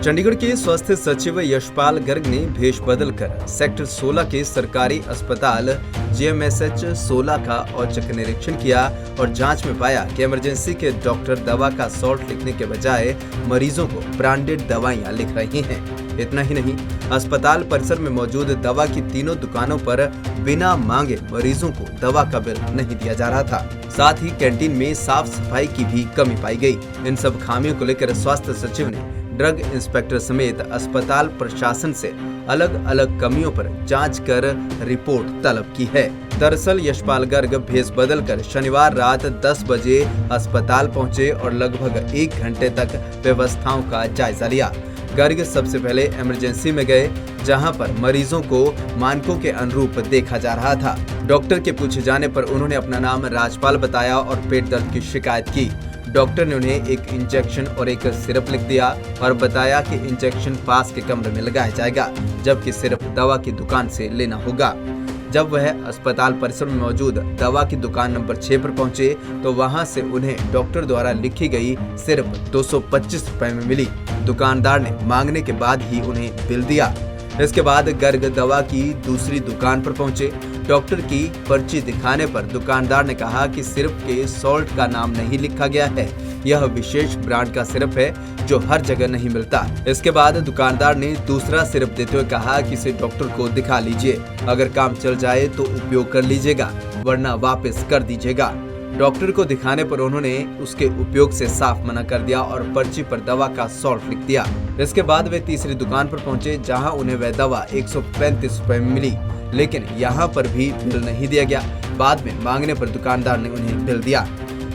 चंडीगढ़ के स्वास्थ्य सचिव यशपाल गर्ग ने भेष बदलकर सेक्टर 16 के सरकारी अस्पताल GMSH 16 का औचक निरीक्षण किया और जांच में पाया कि इमरजेंसी के डॉक्टर दवा का सॉल्ट लिखने के बजाय मरीजों को ब्रांडेड दवाइयां लिख रही हैं। इतना ही नहीं, अस्पताल परिसर में मौजूद दवा की तीनों दुकानों पर बिना मांगे मरीजों को दवा का बिल नहीं दिया जा रहा था। साथ ही कैंटीन में साफ सफाई की भी कमी पाई गई। इन सब खामियों को लेकर स्वास्थ्य सचिव ने ड्रग इंस्पेक्टर समेत अस्पताल प्रशासन से अलग अलग कमियों पर जांच कर रिपोर्ट तलब की है। दरअसल यशपाल गर्ग भेष बदलकर शनिवार रात 10 बजे अस्पताल पहुंचे और लगभग 1 घंटे तक व्यवस्थाओं का जायजा लिया। गर्ग सबसे पहले इमरजेंसी में गए, जहां पर मरीजों को मानकों के अनुरूप देखा जा रहा था। डॉक्टर के पूछे जाने पर उन्होंने अपना नाम राजपाल बताया और पेट दर्द की शिकायत की। डॉक्टर ने उन्हें एक इंजेक्शन और एक सिरप लिख दिया और बताया कि इंजेक्शन पास के कमरे में लगाया जाएगा, जबकि सिरप दवा की दुकान से लेना होगा। जब वह अस्पताल परिसर में मौजूद दवा की दुकान नंबर 6 पर पहुंचे तो वहां से उन्हें डॉक्टर द्वारा लिखी गई सिर्फ 225 रुपए में मिली। दुकानदार ने मांगने के बाद ही उन्हें बिल दिया। इसके बाद गर्ग दवा की दूसरी दुकान पर पहुंचे। डॉक्टर की पर्ची दिखाने पर दुकानदार ने कहा कि सिरप के सॉल्ट का नाम नहीं लिखा गया है, यह विशेष ब्रांड का सिरप है जो हर जगह नहीं मिलता। इसके बाद दुकानदार ने दूसरा सिरप देते हुए कहा कि इसे डॉक्टर को दिखा लीजिए, अगर काम चल जाए तो उपयोग कर लीजिएगा, वरना वापस कर दीजिएगा। डॉक्टर को दिखाने पर उन्होंने उसके उपयोग से साफ मना कर दिया और पर्ची पर दवा का सॉल्ट लिख दिया। इसके बाद वे तीसरी दुकान पर पहुंचे, जहां उन्हें वह दवा 135 रुपए में मिली, लेकिन यहाँ पर भी बिल नहीं दिया गया। बाद में मांगने पर दुकानदार ने उन्हें बिल दिया।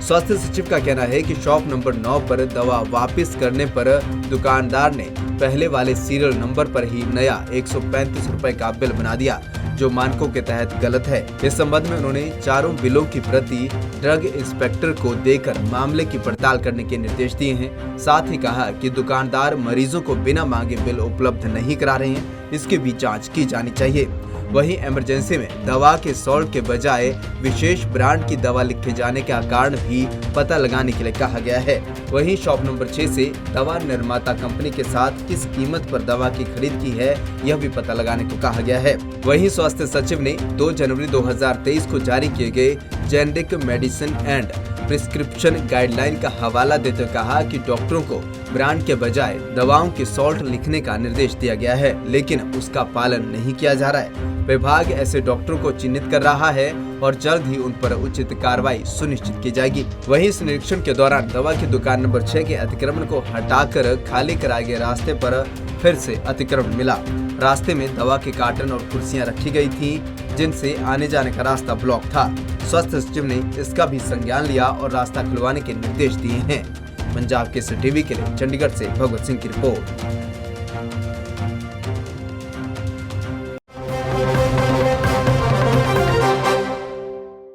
स्वास्थ्य सचिव का कहना है कि शॉप नंबर 9 पर दवा वापस करने पर दुकानदार ने पहले वाले सीरियल नंबर पर ही नया 135 रुपए का बिल बना दिया, जो मानकों के तहत गलत है। इस संबंध में उन्होंने चारों बिलों की प्रति ड्रग इंस्पेक्टर को देकर मामले की पड़ताल करने के निर्देश दिए हैं। साथ ही कहा कि दुकानदार मरीजों को बिना मांगे बिल उपलब्ध नहीं करा रहे हैं, इसकी भी जाँच की जानी चाहिए। वहीं इमरजेंसी में दवा के सॉल्ट के बजाय विशेष ब्रांड की दवा लिखे जाने का कारण भी पता लगाने के लिए कहा गया है। वहीं शॉप नंबर 6 से दवा निर्माता कंपनी के साथ किस कीमत पर दवा की खरीद की है, यह भी पता लगाने को कहा गया है। वहीं स्वास्थ्य सचिव ने 2 जनवरी 2023 को जारी किए गए generic medicine and prescription guideline का हवाला देते हुए कहा कि डॉक्टरों को ब्रांड के बजाय दवाओं के सॉल्ट लिखने का निर्देश दिया गया है, लेकिन उसका पालन नहीं किया जा रहा है। विभाग ऐसे डॉक्टरों को चिन्हित कर रहा है और जल्द ही उन पर उचित कार्रवाई सुनिश्चित की जाएगी। वहीं इस निरीक्षण के दौरान दवा की दुकान नंबर 6 के अतिक्रमण को हटाकर खाली कराए गए रास्ते पर फिर से अतिक्रमण मिला। रास्ते में दवा के कार्टन और कुर्सियां रखी गई थी, जिनसे आने जाने का रास्ता ब्लॉक था। स्वास्थ्य सचिव ने इसका भी संज्ञान लिया और रास्ता खुलवाने के निर्देश दिए हैं। पंजाब केसरी टीवी के लिए चंडीगढ़ से भगवत सिंह की रिपोर्ट।